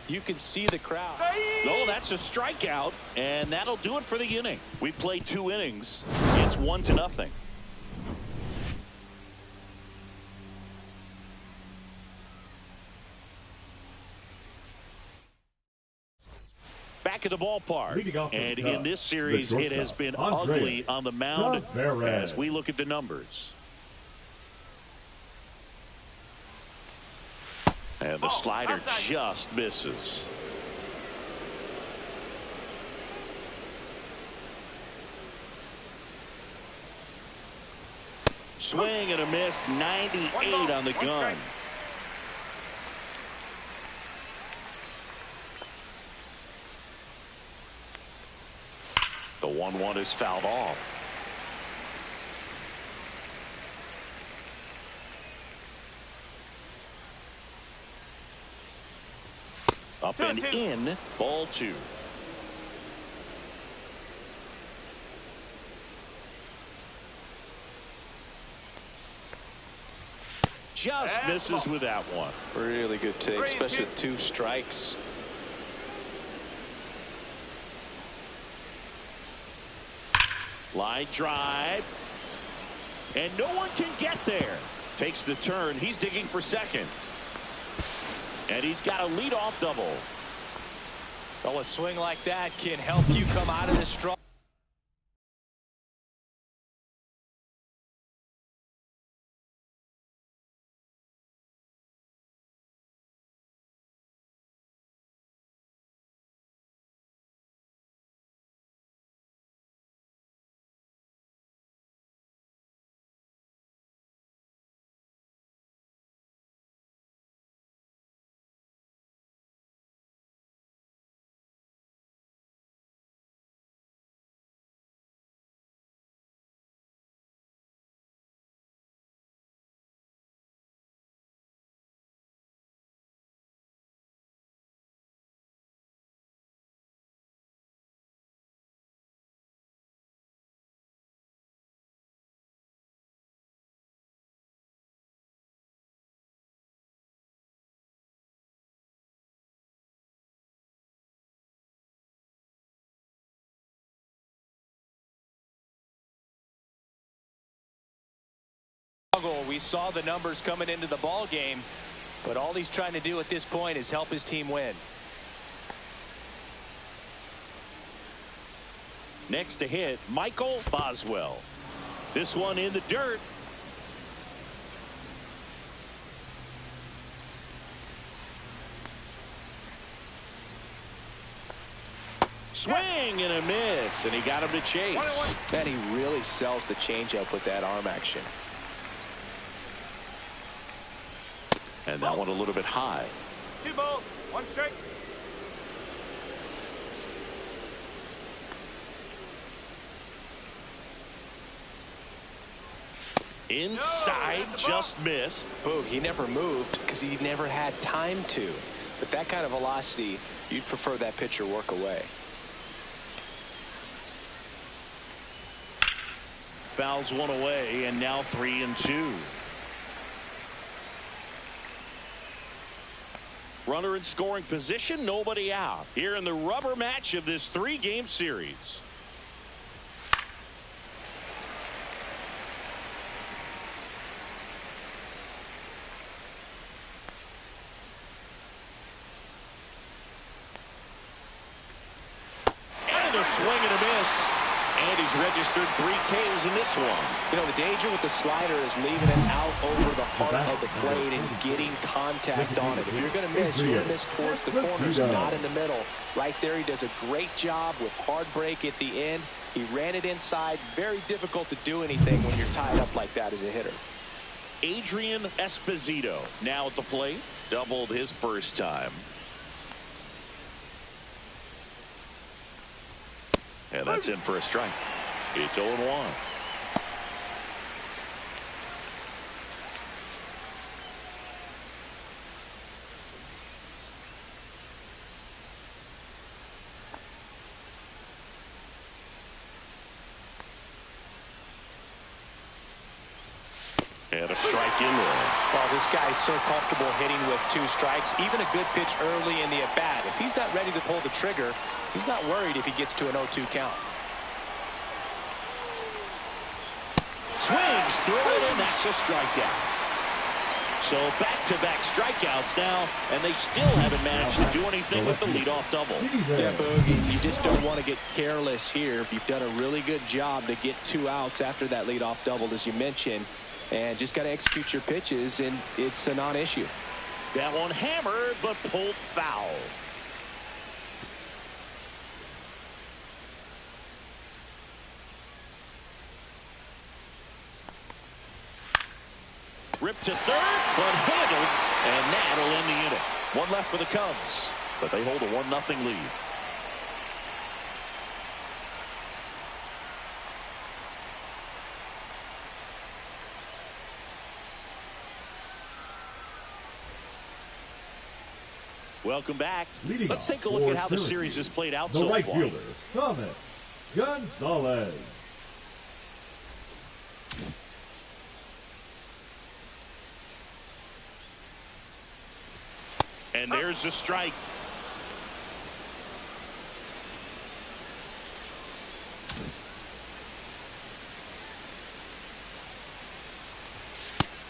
You can see the crowd. No, that's a strikeout, and that'll do it for the inning. We played 2 innings. It's 1-0. Back at the ballpark, and in this series, it has been ugly on the mound as we look at the numbers. And the slider just misses. Swing and a miss, 98 on the gun. The 1-1 is fouled off. Up and in, ball 2. Just misses with that one. Really good take, especially with 2 strikes. Line drive. And no one can get there. Takes the turn. He's digging for second. And he's got a leadoff double. Oh, a swing like that can help you come out of this strong. We saw the numbers coming into the ball game, but all he's trying to do at this point is help his team win. Next to hit, Michael Boswell. This one in the dirt. Swing and a miss, and he got him to chase. Man, he really sells the changeup with that arm action. And that one a little bit high. 2 balls, 1 strike. Inside, just missed. Boog, he never moved because he never had time to. But that kind of velocity, you'd prefer that pitcher work away. Fouls one away, and now 3-2. Runner in scoring position, nobody out. Here in the rubber match of this 3-game series. And a swing and a miss. And he's registered 3 Ks in this one. You know, the danger with the slider is leaving it out over the heart of the plate and getting contact on it. If you're going to miss, you're going to miss towards the corners, not in the middle. Right there, he does a great job with hard break at the end. He ran it inside. Very difficult to do anything when you're tied up like that as a hitter. Adrian Esposito now at the plate. Doubled his first time. And that's in for a strike. It's 0-1. And a strike in there. Well, this guy's so comfortable hitting with 2 strikes, even a good pitch early in the at-bat. If he's not ready to pull the trigger, he's not worried if he gets to an 0-2 count. Swings through it, and that's a strikeout. So back-to-back strikeouts now, and they still haven't managed to do anything with the leadoff double. Yeah, Boogie, you just don't want to get careless here. You've done a really good job to get 2 outs after that leadoff double, as you mentioned, and just got to execute your pitches, and it's a non-issue. That one hammered, but pulled foul. Ripped to third, but handled, and that'll end the inning. 1 left for the Cubs, but they hold a 1-0 lead. Welcome back. Let's take a look at how the series has played out so far. The right fielder, Thomas Gonzalez. And there's a strike.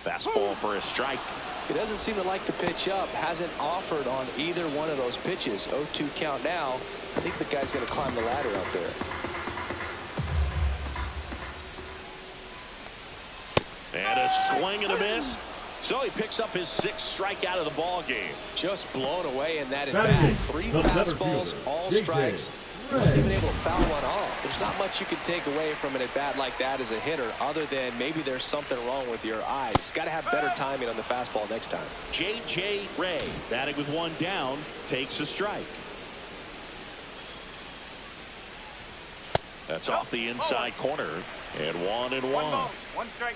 Fastball for a strike. He doesn't seem to like to pitch up. Hasn't offered on either one of those pitches. 0-2 count now. I think the guy's going to climb the ladder out there. And a swing and a miss. So he picks up his 6th strikeout of the ball game. Just blown away in that at-bat. 3 fastballs, all strikes. Wasn't even able to foul one off. There's not much you can take away from an at-bat like that as a hitter, other than maybe there's something wrong with your eyes. Got to have better timing on the fastball next time. J.J. Ray, batting with 1 down, takes a strike. That's off the inside corner, and 1-1. 1 ball, 1 strike.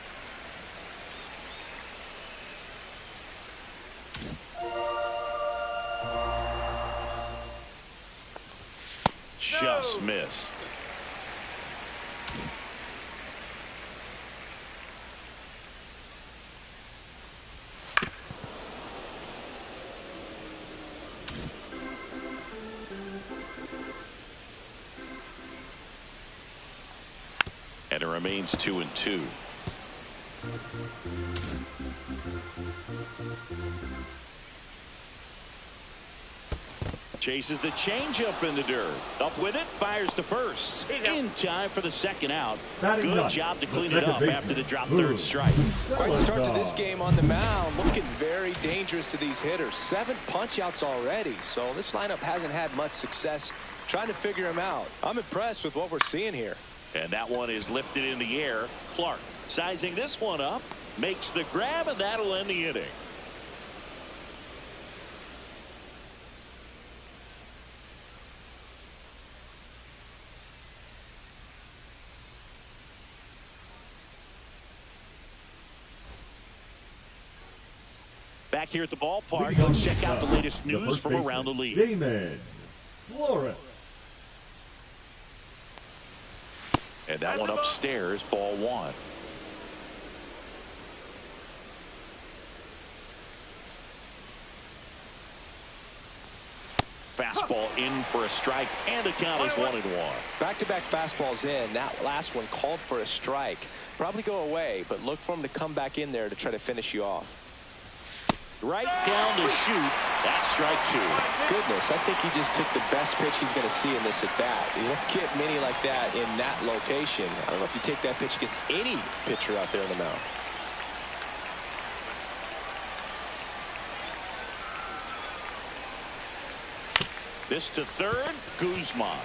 Just missed. And it remains 2-2. Chases the changeup in the dirt. Up with it, fires to first. In time for the 2nd out. Good job to clean it up after the drop 3rd strike. Quite the start to this game on the mound. Looking very dangerous to these hitters. 7 punch-outs already. So this lineup hasn't had much success trying to figure him out. I'm impressed with what we're seeing here. And that one is lifted in the air. Clark sizing this one up. Makes the grab, and that'll end the inning. Back here at the ballpark, let's check out the latest news from around the league. And that one upstairs, ball 1. Fastball in for a strike, and the count is 1-1. Back-to-back fastballs in. That last one called for a strike. Probably go away, but look for him to come back in there to try to finish you off. Right down to shoot. That's strike 2. Goodness, I think he just took the best pitch he's going to see in this at-bat. You don't get many like that in that location. I don't know if you take that pitch against any pitcher out there on the mound. This to third, Guzman.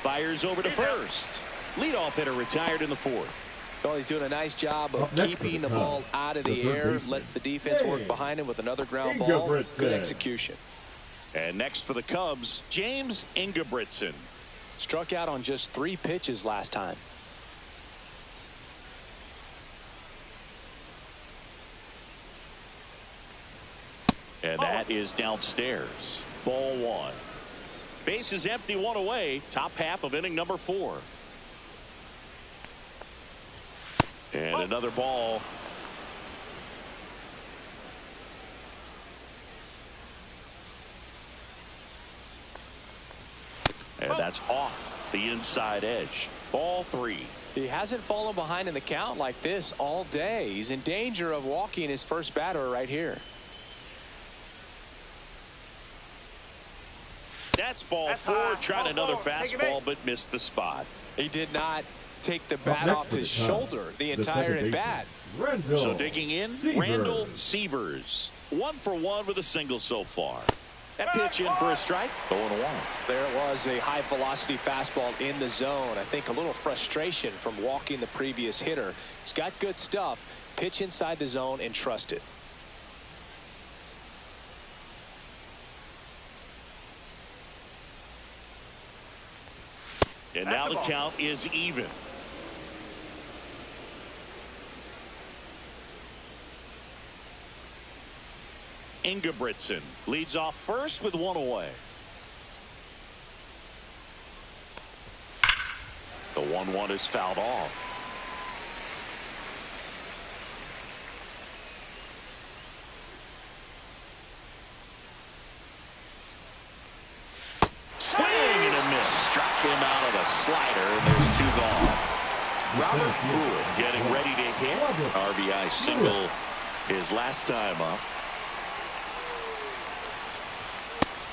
Fires over to first. Leadoff hitter retired in the 4th. Well, he's doing a nice job of keeping the ball out of the air. Lets the defense work behind him with another ground ball. Good execution. And next for the Cubs, James Ingebrigtsen. Struck out on just 3 pitches last time. And that is downstairs. Ball 1. Base is empty, 1 away. Top half of inning number 4. And another ball. And that's off the inside edge. Ball 3. He hasn't fallen behind in the count like this all day. He's in danger of walking his first batter right here. That's ball 4. Tried another fastball but missed the spot. He did not take the bat off his shoulder the entire at bat. So digging in, Randall Severs. 1 for 1 with a single so far. That pitch in for a strike. 0-1. There it was, a high velocity fastball in the zone. I think a little frustration from walking the previous hitter. He's got good stuff. Pitch inside the zone and trust it. And now the count is even. Ingebrigtsen leads off first with 1 away. The 1-1 is fouled off. Swing and a miss. Struck him out of a slider, and there's 2 gone. Robert Pruitt getting ready to hit. RBI single his last time up.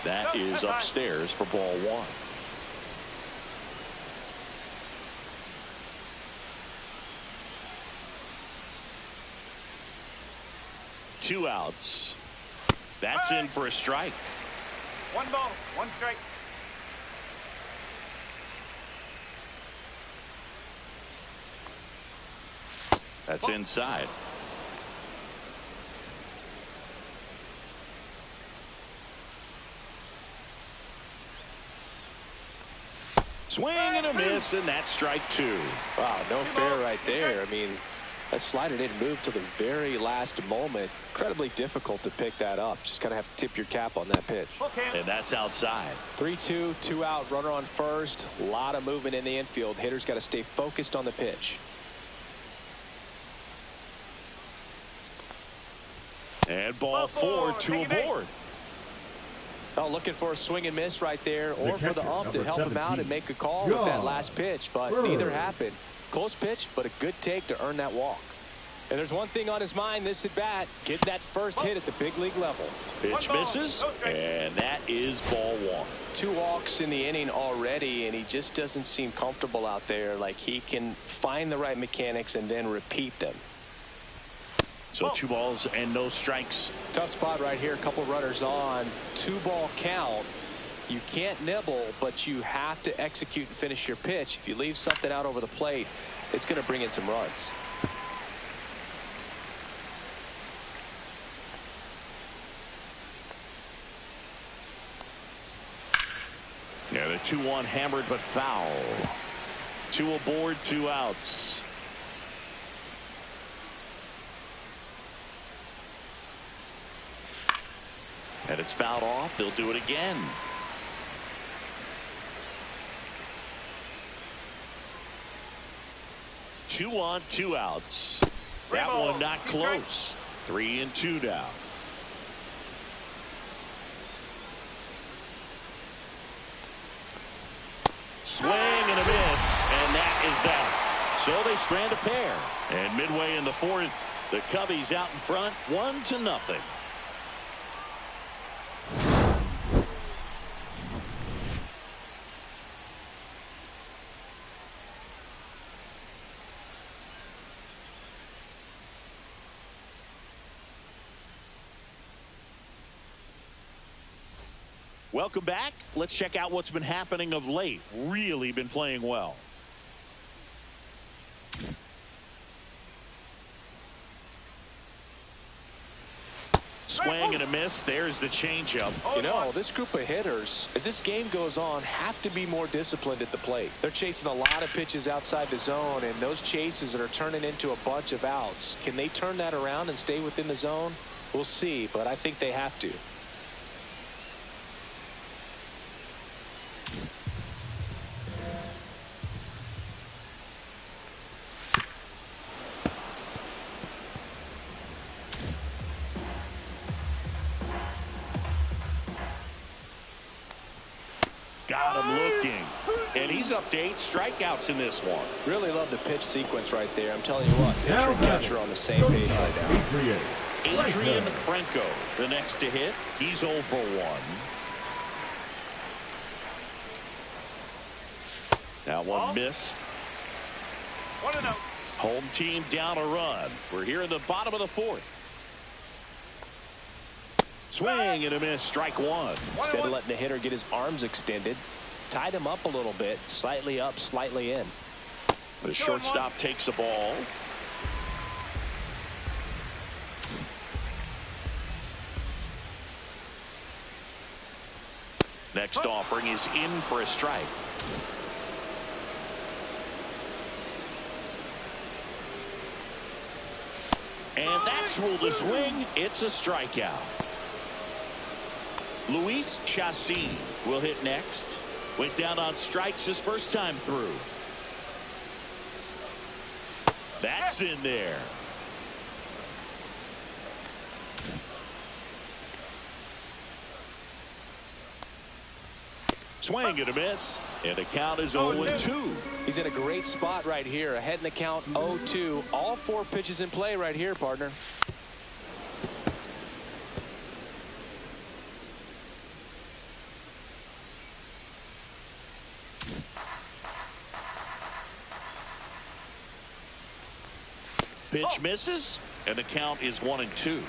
That is upstairs for ball 1. Two outs. That's in for a strike. 1 ball, 1 strike. That's inside. Swing and a miss, and that's strike 2. Wow, no fair right there. I mean, that slider didn't move till the very last moment. Incredibly difficult to pick that up. Just kind of have to tip your cap on that pitch. And that's outside. 3-2, 2 out, runner on first. A lot of movement in the infield. Hitter's got to stay focused on the pitch. And ball 4, 2 aboard. Oh, looking for a swing and miss right there, or for the ump to help him out and make a call with that last pitch, but neither happened. Close pitch, but a good take to earn that walk. And there's one thing on his mind this at bat, get that first hit at the big league level. Pitch misses, and that is ball 1. 2 walks in the inning already, and he just doesn't seem comfortable out there. Like he can find the right mechanics and then repeat them. So 2 balls and no strikes. Tough spot right here. A couple runners on. 2-ball count. You can't nibble, but you have to execute and finish your pitch. If you leave something out over the plate, it's going to bring in some runs. Yeah, the 2-1 hammered but foul. 2 aboard, 2 outs. And it's fouled off. They'll do it again. Two on, 2 outs. That one not close. 3-2 now. Swing and a miss, and that is that. So they strand a pair. And midway in the 4th, the Cubbies out in front, 1-0. Welcome back. Let's check out what's been happening of late. Really been playing well. Swing and a miss. There's the changeup. You know, this group of hitters, as this game goes on, have to be more disciplined at the plate. They're chasing a lot of pitches outside the zone, and those chases that are turning into a bunch of outs. Can they turn that around and stay within the zone? We'll see, but I think they have to. Got him looking. And he's up to 8 strikeouts in this one. Really love the pitch sequence right there. I'm telling you what, pitcher and catcher on the same page right now. Adrian Franco, the next to hit. He's 0 for 1. That one missed. 1-0. Home team down a run. We're here in the bottom of the 4th. Swing and a miss, strike 1. Instead of letting the hitter get his arms extended, tied him up a little bit, slightly up, slightly in. The shortstop takes the ball. Next offering is in for a strike. And that's ruled a swing. It's a strikeout. Luis Chassis will hit next. Went down on strikes his first time through. That's in there. Swing and a miss. And the count is 0-2. He's in a great spot right here. Ahead in the count 0-2. All 4 pitches in play right here, partner. Pitch misses, and the count is 1-2.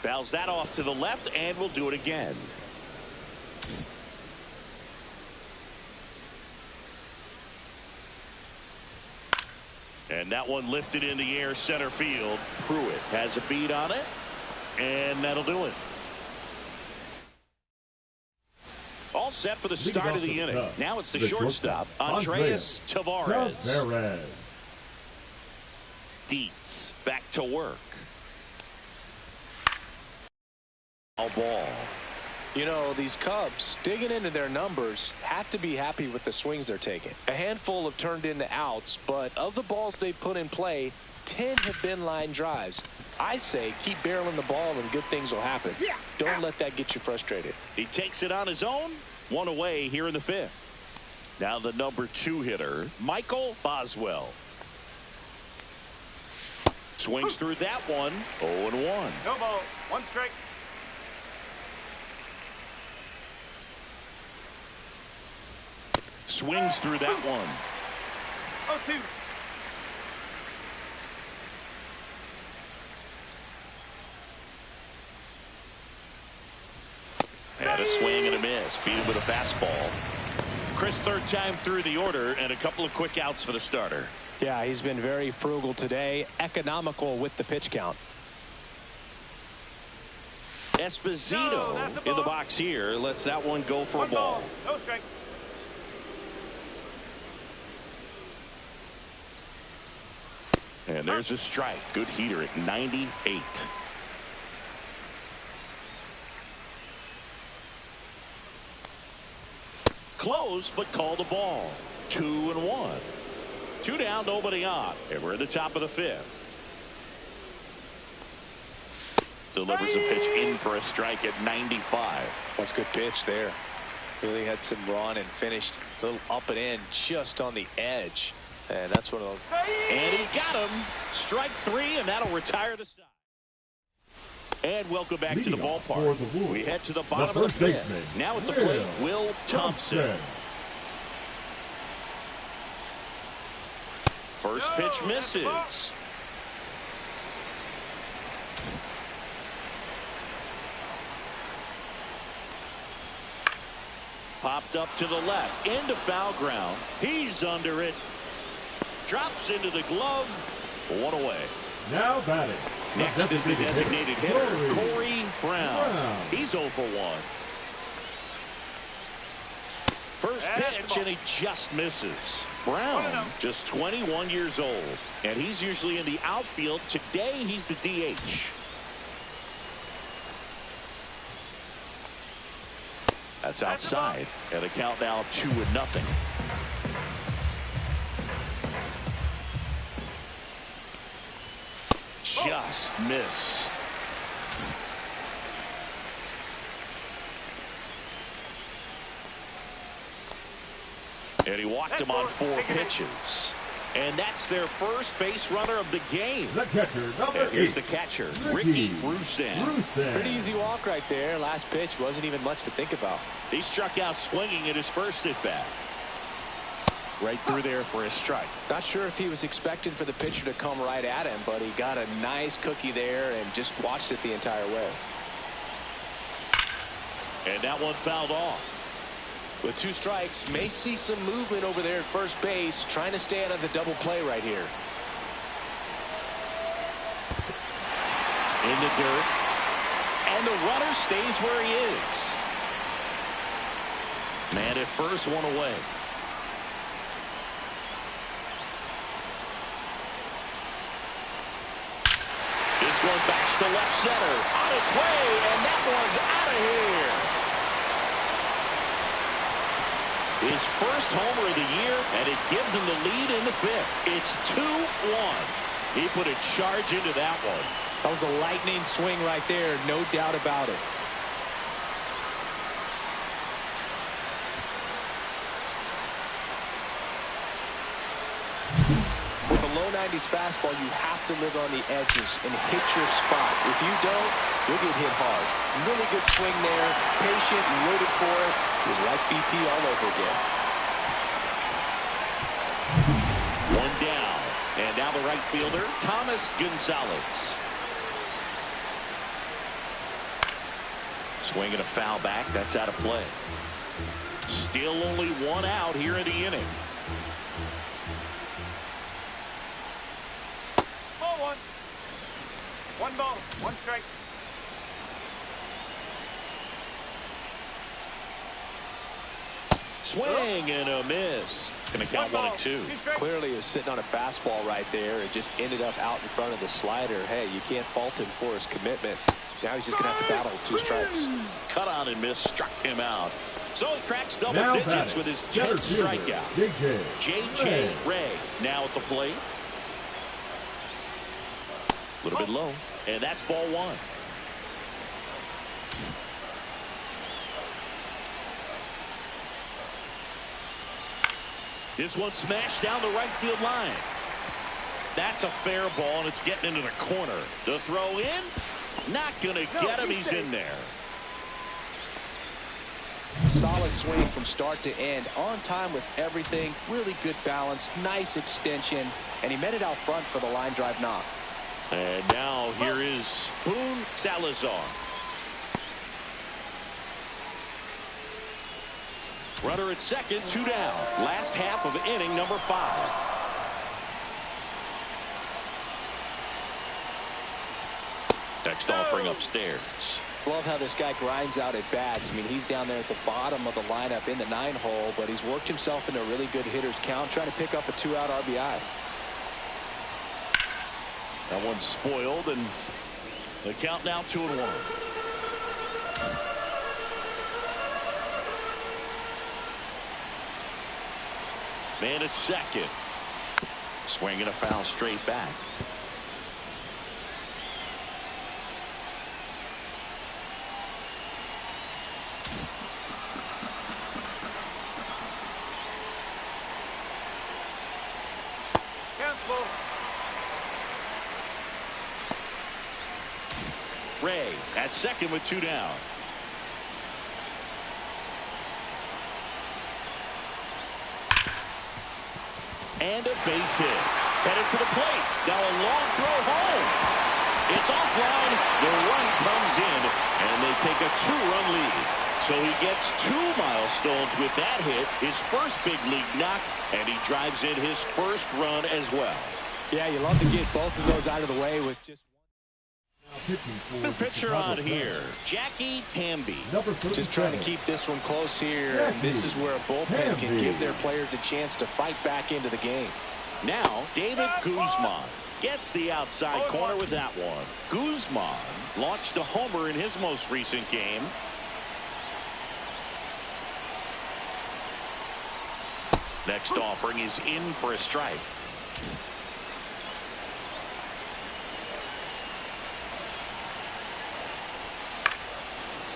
Fouls that off to the left, and we'll do it again. And that one lifted in the air center field. Pruitt has a beat on it, and that'll do it. All set for the start of the inning. Now it's the shortstop, Andreas Tavares. Dietz back to work. Ball. You know, these Cubs, digging into their numbers, have to be happy with the swings they're taking. A handful have turned into outs, but of the balls they put in play, 10 have been line drives. I say keep barreling the ball and good things will happen. Don't let that get you frustrated. He takes it on his own. 1 away here in the 5th. Now the number 2 hitter, Michael Boswell. Swings through that one. 0-1. No ball. 1 strike. Swings through that one. 0-2. And a swing and a miss. Beat him with a fastball. Chris, 3rd time through the order, and a couple of quick outs for the starter. Yeah, he's been very frugal today. Economical with the pitch count. Esposito in the box here. Lets that one go for a ball. No strike. And there's a strike. Good heater at 98. Close, but call the ball. 2-1. 2 down, nobody on. And we're at the top of the 5th. Delivers a pitch in for a strike at 95. That's a good pitch there. Really had some run and finished a little up and in just on the edge. And that's one of those. And he got him. Strike 3, and that'll retire the side. And welcome back to the ballpark. We head to the bottom of the 5th. Now at the plate, Will Thompson. First pitch misses. Popped up to the left, into foul ground. He's under it. Drops into the glove. 1 away. Now batting. Next is the designated hitter, Corey Brown. He's 0 for 1. First pitch, and he just misses. Brown, just 21 years old, and he's usually in the outfield. Today, he's the DH. That's outside, and the count now 2-0. just missed. And he walked him on 4 pitches. And that's their first base runner of the game. The catcher, number 8. Here's the catcher, Ricky Rusan. Pretty easy walk right there. Last pitch wasn't even much to think about. He struck out swinging at his first at-bat. Right through there for his strike. Not sure if he was expecting for the pitcher to come right at him, but he got a nice cookie there and just watched it the entire way. And that one fouled off. With 2 strikes, may see some movement over there at first base, trying to stay out of the double play right here. In the dirt. And the runner stays where he is. Man at first, 1 away. This one backs to left center. On its way, and that one's out of here. His first homer of the year, and it gives him the lead in the 5th. It's 2-1. He put a charge into that one. That was a lightning swing right there, no doubt about it. With a low 90s fastball, you have to live on the edges and hit your spots. If you don't, you'll get hit hard. Really good swing there, patient, waited for it. It was like BP all over again. 1 down. And now the right fielder, Thomas Gonzalez. Swinging a foul back. That's out of play. Still only 1 out here in the inning. Ball 1. 1 ball, 1 strike. Swing and a miss. Gonna count 1 and 2. Clearly is sitting on a fastball right there. It just ended up out in front of the slider. Hey, you can't fault him for his commitment. Now he's just gonna have to battle with 2 strikes. Cut on and miss, struck him out. So he cracks double digits with his 10th strikeout. J.J. Ray now at the plate. A little bit low, and that's ball 1. This one smashed down the right field line. That's a fair ball, and it's getting into the corner. The throw in, not going to get him. He's in there. Solid swing from start to end. On time with everything. Really good balance. Nice extension. And he met it out front for the line drive knock. And now here is Boone Salazar. Runner at second, 2 down. Last half of inning number 5. Next offering upstairs. Love how this guy grinds out at bats. I mean, he's down there at the bottom of the lineup in the 9-hole, but he's worked himself into a really good hitter's count, trying to pick up a 2-out RBI. That one's spoiled, and the count now 2-1. Man at second. Swinging a foul straight back. Ray at second with 2 down. And a base hit. Headed for the plate. Now a long throw home. It's offline. The run comes in, and they take a 2-run lead. So he gets 2 milestones with that hit, his first big league knock, and he drives in his first run as well. Yeah, you love to get both of those out of the way with just the pitcher on here, Jackie Hamby. just trying to keep this one close here, and this is where a bullpen can give their players a chance to fight back into the game. Now, David Guzman gets the outside corner with that one. Guzman launched a homer in his most recent game. Next offering is in for a strike.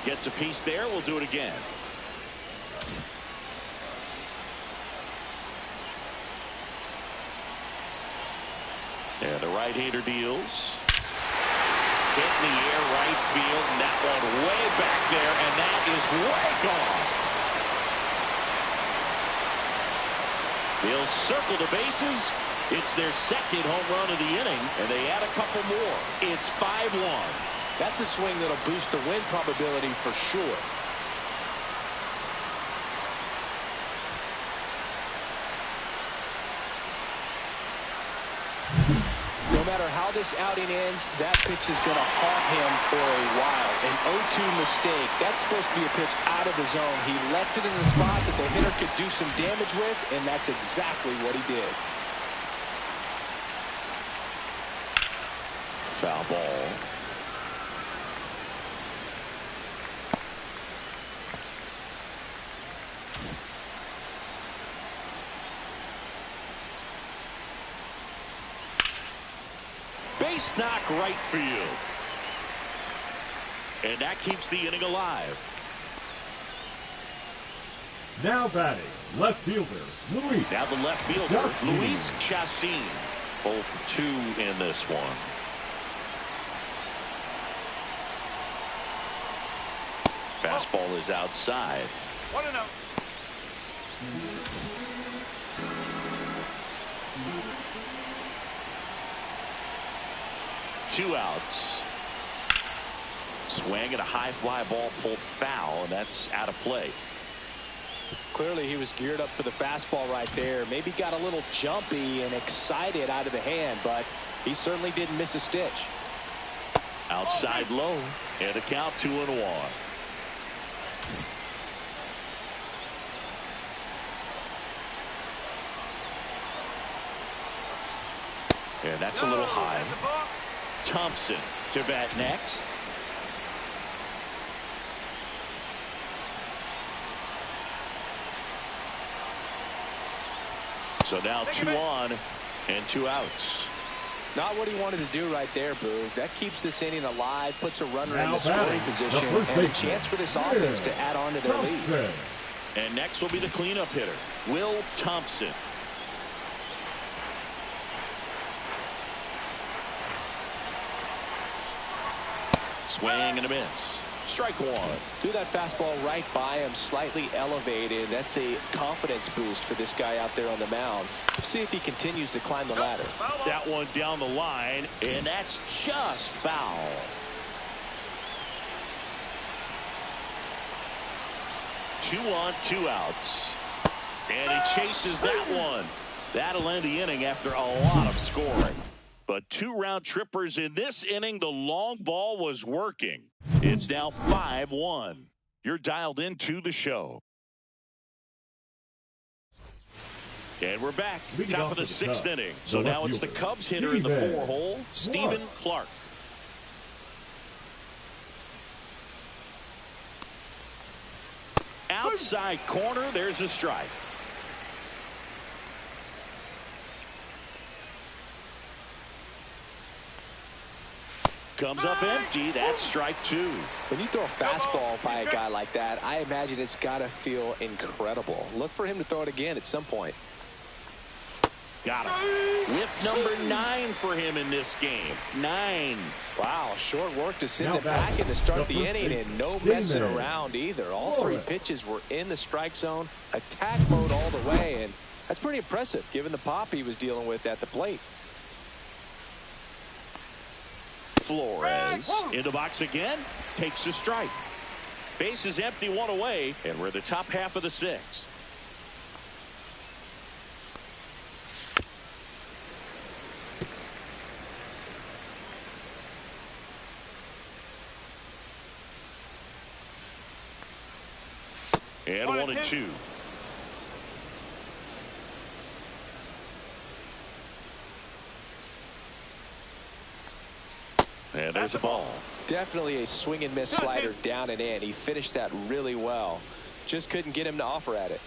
Gets a piece there. We'll do it again. And the right-hander deals. Hit in the air, right field, and that one way back there, and that is way gone. They'll circle the bases. It's their second home run of the inning, and they add a couple more. It's 5-1. That's a swing that'll boost the win probability for sure. No matter how this outing ends, that pitch is going to haunt him for a while. An 0-2 mistake. That's supposed to be a pitch out of the zone. He left it in the spot that the hitter could do some damage with, and that's exactly what he did. Foul ball. Base knock right field. And that keeps the inning alive. Now batting, left fielder, Luis. Now the left fielder, Luis Chassin. 0 for 2 in this one. Fastball is outside. 1-0. 2 outs. Swing and a high fly ball pulled foul, and that's out of play. Clearly he was geared up for the fastball right there. Maybe got a little jumpy and excited out of the hand, but he certainly didn't miss a stitch. Outside low, and a count 2-1. And that's a little high. Thompson to bat next. So now 2 on and 2 outs. Not what he wanted to do right there, Boo. That keeps this inning alive, puts a runner in the scoring position, and a chance for this offense to add on to their lead. And next will be the cleanup hitter, Will Thompson. Swing and a miss. Strike 1. Threw that fastball right by him, slightly elevated. That's a confidence boost for this guy out there on the mound. See if he continues to climb the ladder. That one down the line, and that's just foul. Two on, 2 outs. And he chases that one. That'll end the inning after a lot of scoring. But 2 round trippers in this inning. The long ball was working. It's now 5-1. You're dialed into the show. And we're back. Top of the 6th inning. So now it's the Cubs hitter in the 4-hole, Stephen Clark. Outside corner, there's a strike. Comes up empty. That's strike 2. When you throw a fastball by a guy like that, I imagine it's got to feel incredible. Look for him to throw it again at some point. Got him. With number 9 for him in this game. 9. Wow, short work to send it back in to start the inning, and no messing around either. All 3 pitches were in the strike zone, attack mode all the way, and that's pretty impressive given the pop he was dealing with at the plate. Flores in the box again, takes a strike. Base is empty, 1 away, and we're the top half of the 6th. And 1-2. And there's a ball. Definitely a swing and miss slider down and in. He finished that really well. Just couldn't get him to offer at it.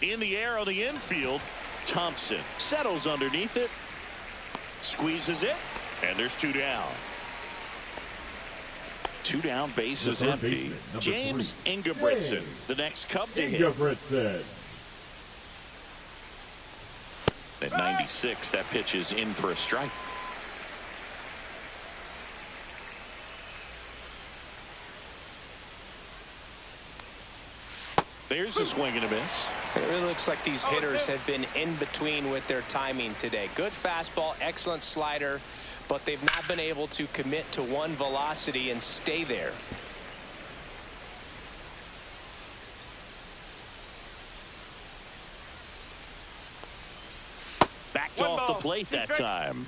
In the air on the infield, Thompson settles underneath it, squeezes it, And there's 2 down. 2 down, bases empty. James Ingebrigtsen, the next Cub to hit. Ingebrigtsen. At 96, that pitch is in for a strike. There's a swing and a miss. It really looks like these hitters have been in between with their timing today. Good fastball, excellent slider, but they've not been able to commit to one velocity and stay there. Backed off the plate that time.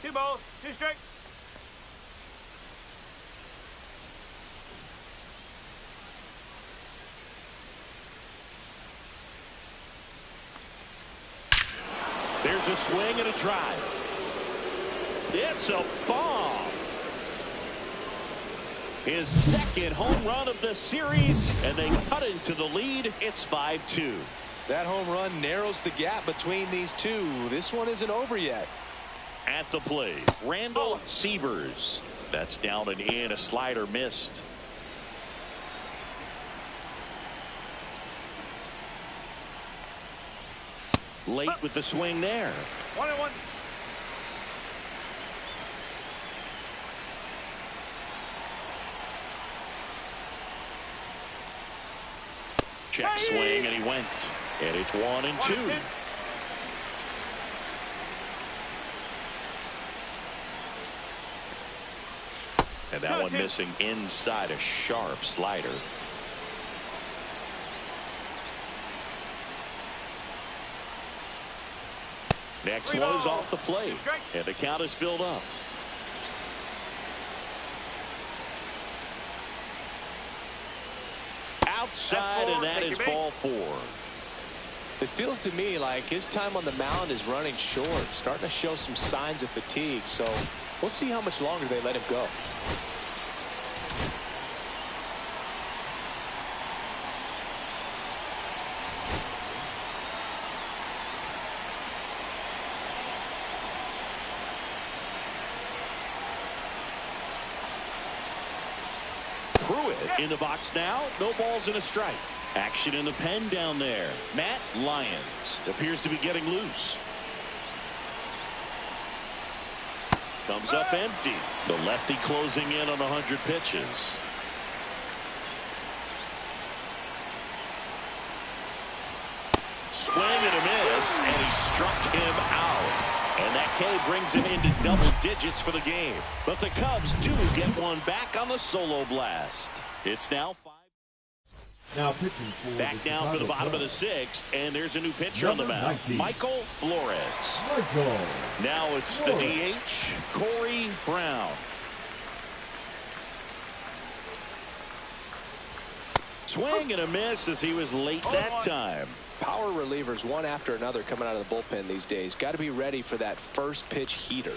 Two balls, 2 strikes. There's a swing and a drive. It's a bomb. His second home run of the series, and they cut into the lead. It's 5-2. That home run narrows the gap between these two. This one isn't over yet. At the plate, Randall Severs. That's down and in. A slider missed. Late with the swing there. 1-1. Check swing, and he went. And it's 1-2. And that one missing inside, a sharp slider. Next one is off the plate, and the count is filled up. Outside, and that is ball 4. It feels to me like his time on the mound is running short, starting to show some signs of fatigue. So we'll see how much longer they let him go. Pruitt in the box now. No balls and a strike. Action in the pen down there. Matt Lyons appears to be getting loose. Comes up empty. The lefty closing in on 100 pitches. Swing and a miss, and he struck him out. And that K brings him into double digits for the game. But the Cubs do get one back on the solo blast. It's now 5. Now pitching for back down for the bottom of the 6th, and there's a new pitcher on the mound, Michael Flores. Now it's the DH, Corey Brown. Swing and a miss as he was late that time. Power relievers one after another coming out of the bullpen these days. Got to be ready for that first pitch heater.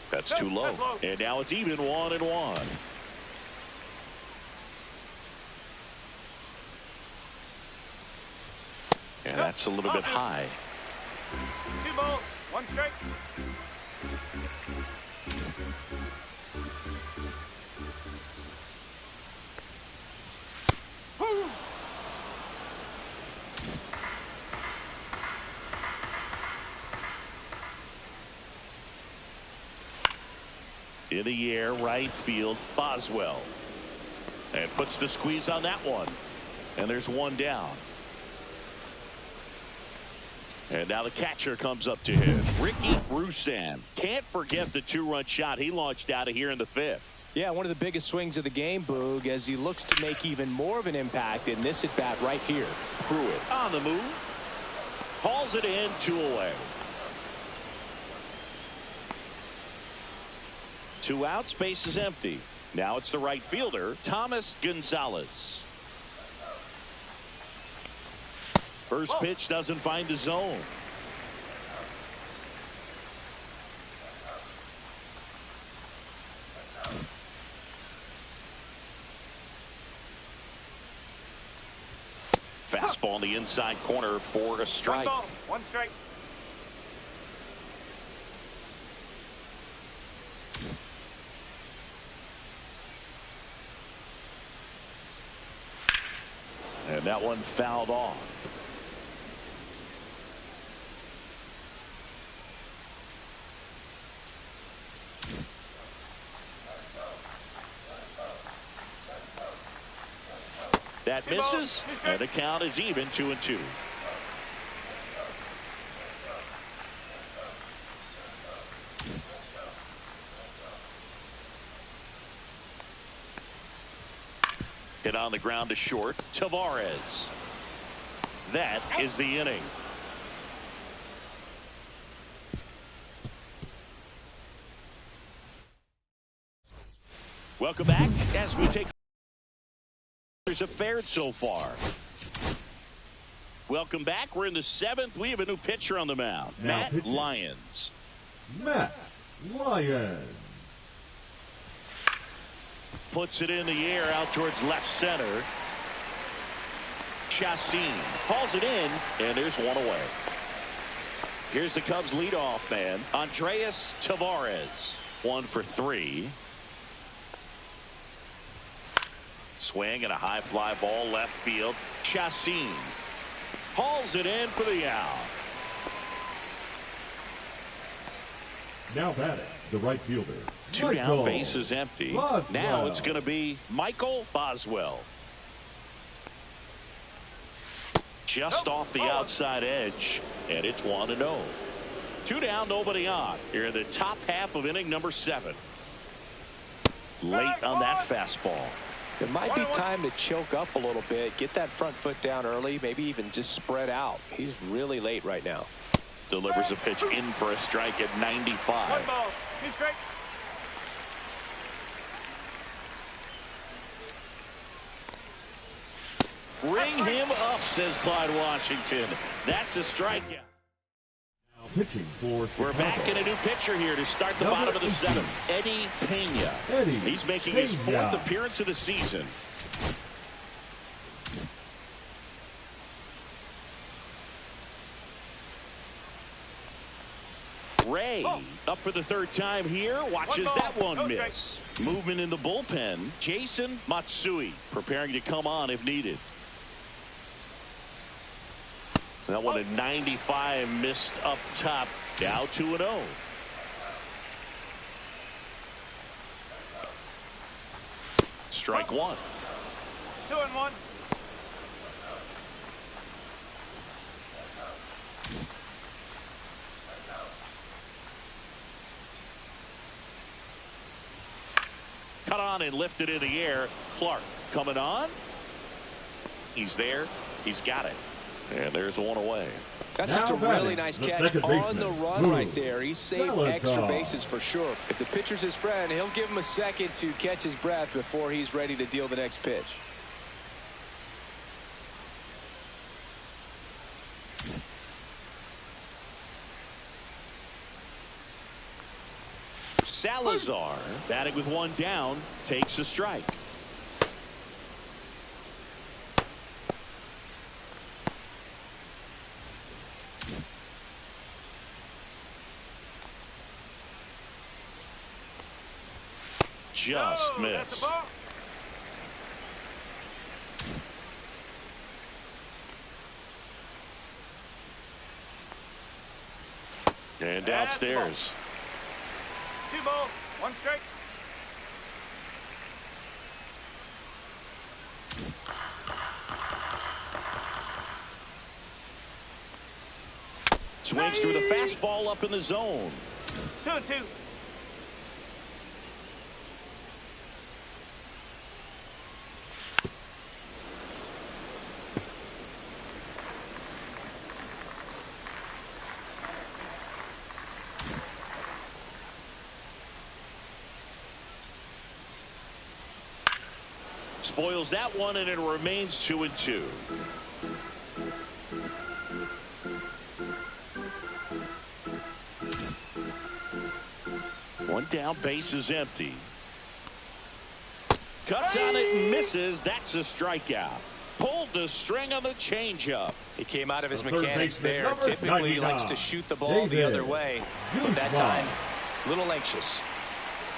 That's too low. And now it's even 1-1. And that's a little bit high. 2 balls, 1 strike. In the air, right field, Boswell. And puts the squeeze on that one. And there's 1 down. And now the catcher comes up to him, Ricky Rusan. Can't forget the 2-run shot he launched out of here in the 5th. Yeah, one of the biggest swings of the game, Boog, as he looks to make even more of an impact in this at-bat right here. Pruitt on the move. Hauls it in, 2 away. 2 outs, base is empty. Now it's the right fielder, Thomas Gonzalez. First pitch doesn't find the zone. Fastball in the inside corner for a strike. 1 ball, 1 strike. And that one fouled off. That misses, and the count is even 2-2. Hit on the ground to short. Tavares. That is the inning. Welcome back as we take have fared so far. Welcome back. We're in the 7th. We have a new pitcher on the mound. Matt Lyons. Matt Lyons. Puts it in the air out towards left center. Chassin hauls it in, and there's one away. Here's the Cubs leadoff man, Andres Tavares. 1 for 3. Swing and a high fly ball left field. Chassin hauls it in for the out. Now batting, the right fielder. 2 down, base is empty. Now it's going to be Michael Boswell. Just off the outside edge, and it's 1-0. 2 down, nobody on. Here in the top half of inning number 7. Late on that fastball. It might be time to choke up a little bit, get that front foot down early, maybe even just spread out. He's really late right now. Delivers a pitch in for a strike at 95. 1 ball, 2 strike. Ring him up, says Clyde Washington. That's a strikeout. Pitching for Chicago. We're back in a new pitcher here to start the bottom of the 7th. Eddie Pena. He's making his 4th appearance of the season. Ray up for the 3rd time here. Watches that one miss. Movement in the bullpen. Jason Matsui preparing to come on if needed. That one at 95 missed up top. Now 2-0. Strike 1. 2-1. Cut on and lifted in the air. Clark coming on. He's there. He's got it. And there's one away. That's just a really nice catch on the run right there. He saved extra bases for sure. If the pitcher's his friend, he'll give him a second to catch his breath before he's ready to deal the next pitch. Salazar batting with 1 down takes a strike. Just missed. And downstairs. 2 ball, 1 strike. Swings through the fastball up in the zone. 2-2. Spoils that one, and it remains 2-2. One down, base is empty. Cuts on it and misses. That's a strikeout. Pulled pulled the string on the changeup. He came out of his The third mechanics baseman, there. number Typically, he likes to 99, shoot the ball the other David way. But that time, a little anxious.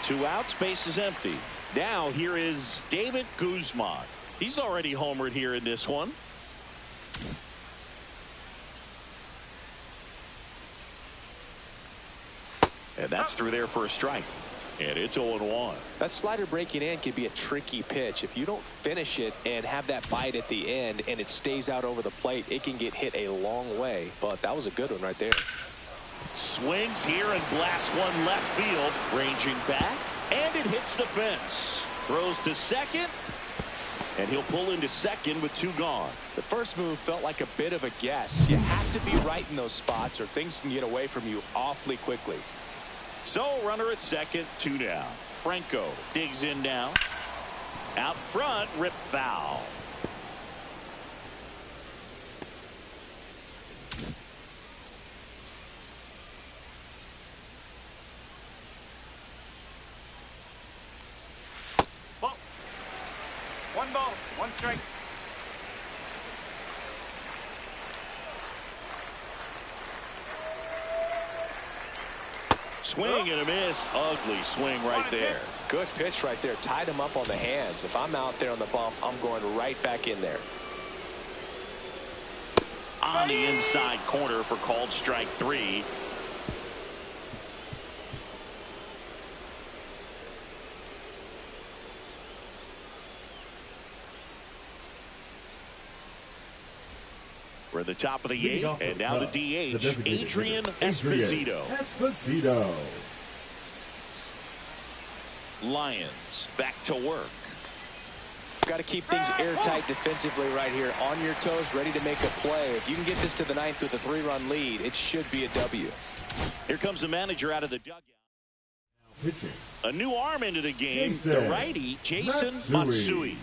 2 outs, base is empty. Now here is David Guzman. He's already homered here in this one. And that's through there for a strike. And it's 0-1. That slider breaking in can be a tricky pitch. If you don't finish it and have that bite at the end and it stays out over the plate, it can get hit a long way. But that was a good one right there. Swings here and blasts one left field. Ranging back. And it hits the fence. Throws to second. And he'll pull into second with 2 gone. The first move felt like a bit of a guess. You have to be right in those spots or things can get away from you awfully quickly. So runner at second, 2 down. Franco digs in now. Out front, rip foul. Ball. 1 ball, 1 strike. Swing and a miss. Ugly swing right there. Good pitch right there. Tied him up on the hands. If I'm out there on the bump, I'm going right back in there. On the inside corner for called strike 3. We're at the top of the 8th, and now the DH, Adrian Esposito. Lions back to work. Got to keep things airtight defensively right here. On your toes, ready to make a play. If you can get this to the 9th with a 3-run lead, it should be a W. Here comes the manager out of the dugout. Pitching. A new arm into the game. The righty, Jason Matsui.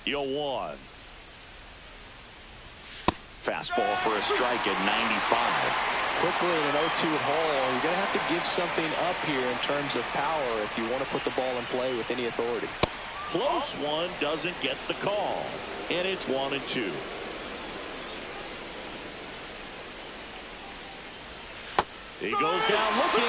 0-1. Fastball for a strike at 95. Quickly in an 0-2 hole, you're going to have to give something up here in terms of power if you want to put the ball in play with any authority. Close one, doesn't get the call. And it's 1-2. He goes down looking.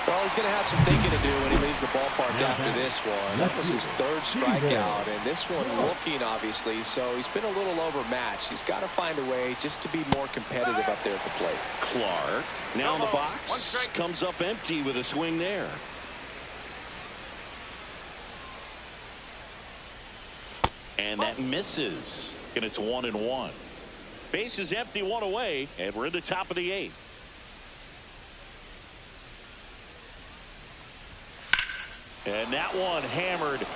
Well, he's going to have some thinking to do when he leaves the ballpark after this one. That was his 3rd strikeout, and this one looking, obviously, so he's been a little overmatched. He's got to find a way just to be more competitive up there at the plate. Clark now in the box, comes up empty with a swing there. And that misses, and it's 1-1. Base is empty, 1 away, and we're in the top of the 8th. And that one hammered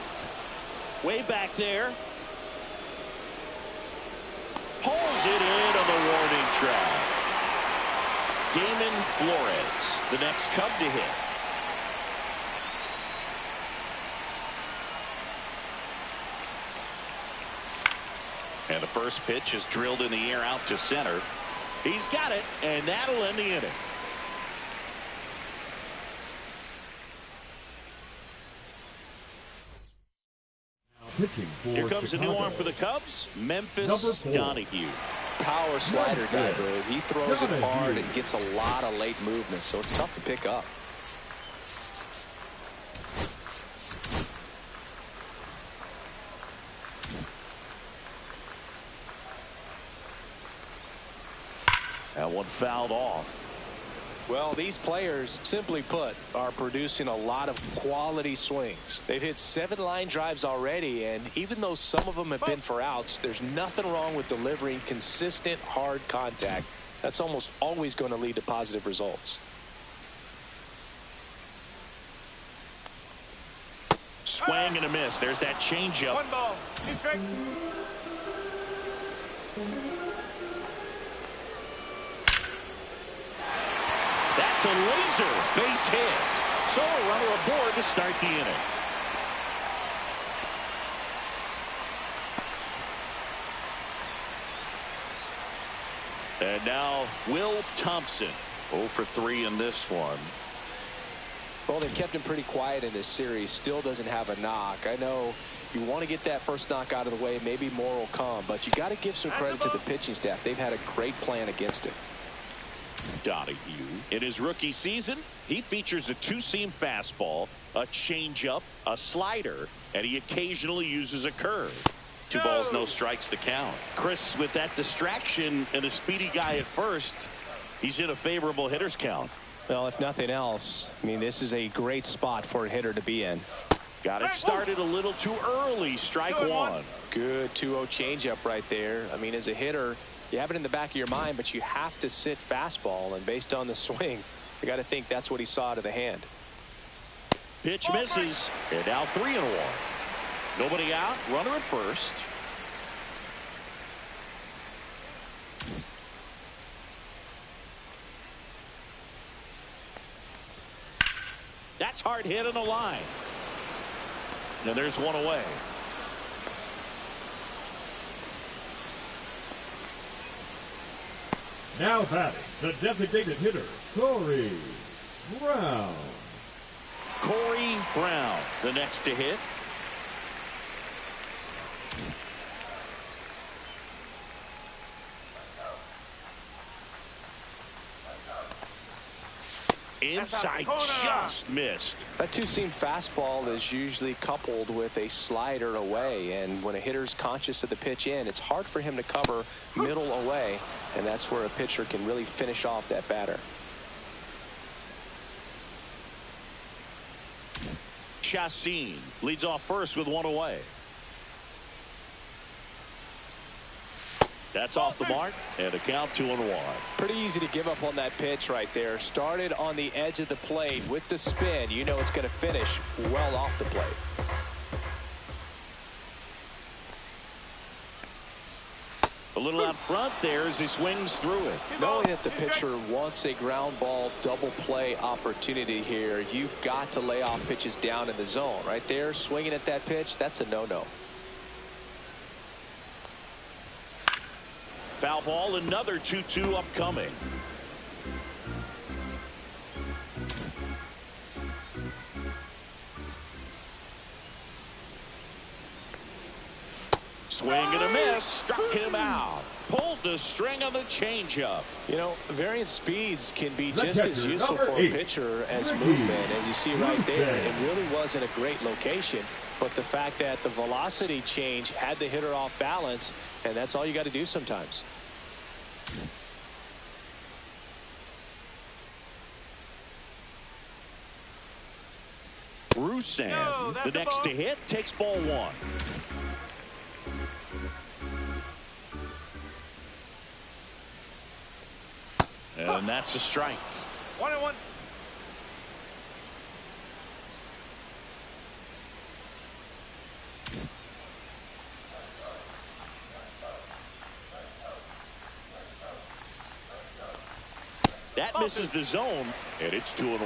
way back there. Pulls it in on the warning track. Damon Flores, the next Cub to hit. And the first pitch is drilled in the air out to center. He's got it, and that'll end the inning. Here comes a new arm for the Cubs, Memphis Donahue. Power slider guy, bro. He throws it hard and gets a lot of late movement, so it's tough to pick up. That one fouled off. Well, these players, simply put, are producing a lot of quality swings. They've hit 7 line drives already, and even though some of them have been for outs, there's nothing wrong with delivering consistent, hard contact. That's almost always going to lead to positive results. Swing and a miss. There's that changeup. 1 ball, 2 strikes. That's a laser base hit. So a runner aboard to start the inning. And now Will Thompson, 0 for 3 in this one. Well, they've kept him pretty quiet in this series. Still doesn't have a knock. I know you want to get that first knock out of the way. Maybe more will come. But you got to give some credit to the pitching staff. They've had a great plan against it. Donahue, in his rookie season, he features a two-seam fastball, a changeup, a slider, and he occasionally uses a curve. 2 balls, no strikes to count. Chris, with that distraction and a speedy guy at first, he's in a favorable hitter's count. Well, if nothing else, I mean, this is a great spot for a hitter to be in. Got it started a little too early. Strike one. Good 2-0 changeup right there. I mean, as a hitter, you have it in the back of your mind, but you have to sit fastball. And based on the swing, you got to think that's what he saw to the hand. Pitch misses. And now 3-1. Nobody out. Runner at first. That's hard hit on the line. And there's one away. Now batting, the designated hitter, Corey Brown. Corey Brown, the next to hit. Inside, just missed. That two-seam fastball is usually coupled with a slider away, and when a hitter's conscious of the pitch in, it's hard for him to cover middle away, and that's where a pitcher can really finish off that batter. Chassin leads off first with one away. That's off the mark, and a count 2-1. Pretty easy to give up on that pitch right there. Started on the edge of the plate with the spin. You know it's going to finish well off the plate. A little out front there as he swings through it. Knowing that the pitcher wants a ground ball double play opportunity here, you've got to lay off pitches down in the zone. Right there, swinging at that pitch, that's a no-no. Foul ball, another 2-2 upcoming. Swing and a miss, struck him out. Pulled the string on the changeup. You know, varying speeds can be just as useful for a pitcher as movement. As you see right there, it really wasn't a great location. But the fact that the velocity change had the hitter off balance, and that's all you got to do sometimes. Rusan, the next to hit, takes ball one. And that's a strike. 1-1. That misses the zone, and it's 2-1.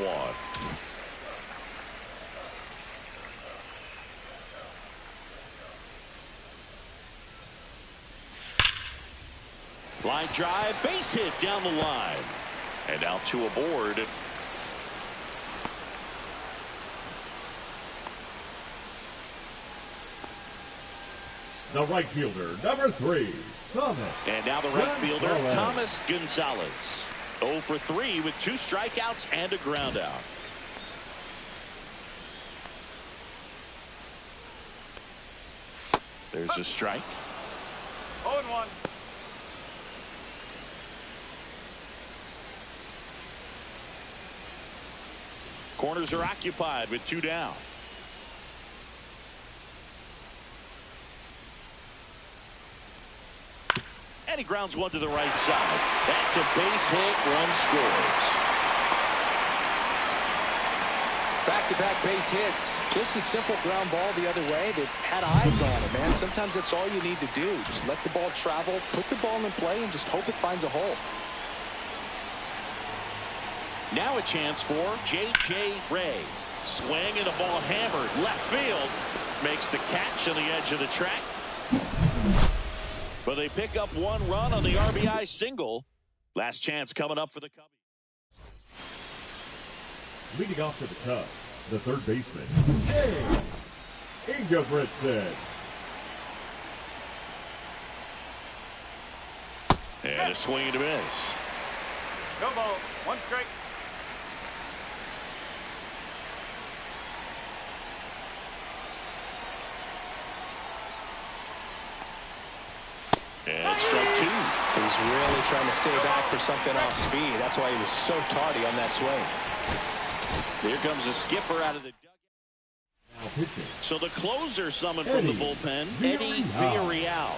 Line drive, base hit down the line. And now 2 aboard. The right fielder, number 3, Thomas. And now the right fielder, Thomas Gonzalez. 0 for 3 with 2 strikeouts and a ground out. There's a strike. 0-1. Corners are occupied with 2 down. And he grounds one to the right side. That's a base hit. Run scores. Back-to-back base hits. Just a simple ground ball the other way that had eyes on it, man. Sometimes that's all you need to do. Just let the ball travel, put the ball in play, and just hope it finds a hole. Now a chance for J.J. Ray. Swing and the ball hammered. Left field. Makes the catch on the edge of the track. But they pick up 1 run on the RBI single. Last chance coming up for the Cubbies. Leading off to the Cubs, the third baseman, Ingebrigtsen. And a swing and a miss. No ball. One strike. And strike two. He's really trying to stay back for something off speed. That's why he was so tardy on that swing. Here comes the skipper out of the Now pitching. So the closer summoned from the bullpen, Eddie Villarreal.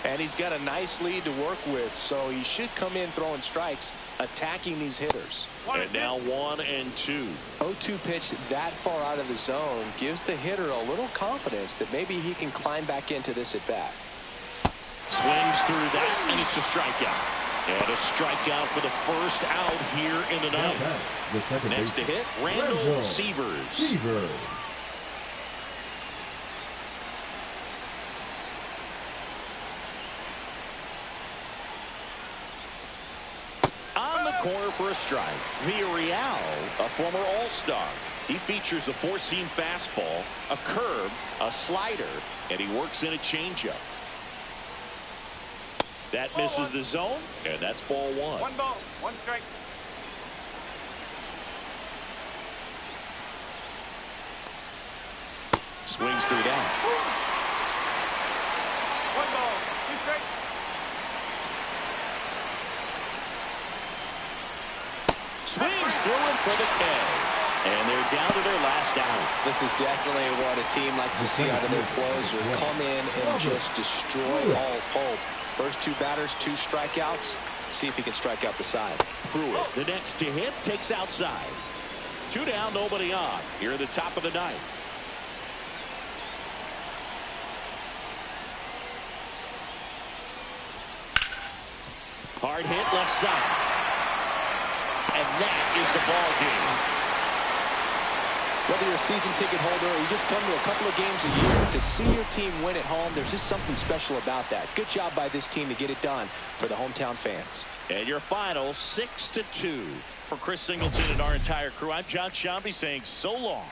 And he's got a nice lead to work with, so he should come in throwing strikes, attacking these hitters. And now 1-2. 0-2 pitch that far out of the zone gives the hitter a little confidence that maybe he can climb back into this at bat. Swings through that, and it's a strikeout. And a strikeout for the first out here in the ninth. Next to hit, Randall Severs. On the corner for a strike, Villarreal, a former All-Star. He features a four-seam fastball, a curve, a slider, and he works in a changeup. That misses the zone, and that's ball one. One ball. One strike. Swings through that. One ball. Two strikes. Swings through him for the K. And they're down to their last out. This is definitely what a team likes to see out of their closer. Come in and just destroy all hope. First two batters, 2 strikeouts. See if he can strike out the side. Pruitt, the next to hit, takes outside. 2 down, nobody on. Here at the top of the ninth. Hard hit left side. And that is the ball game. Whether you're a season ticket holder or you just come to a couple of games a year, to see your team win at home, there's just something special about that. Good job by this team to get it done for the hometown fans. And your final 6-2. For Chris Singleton and our entire crew, I'm John Shambi saying so long.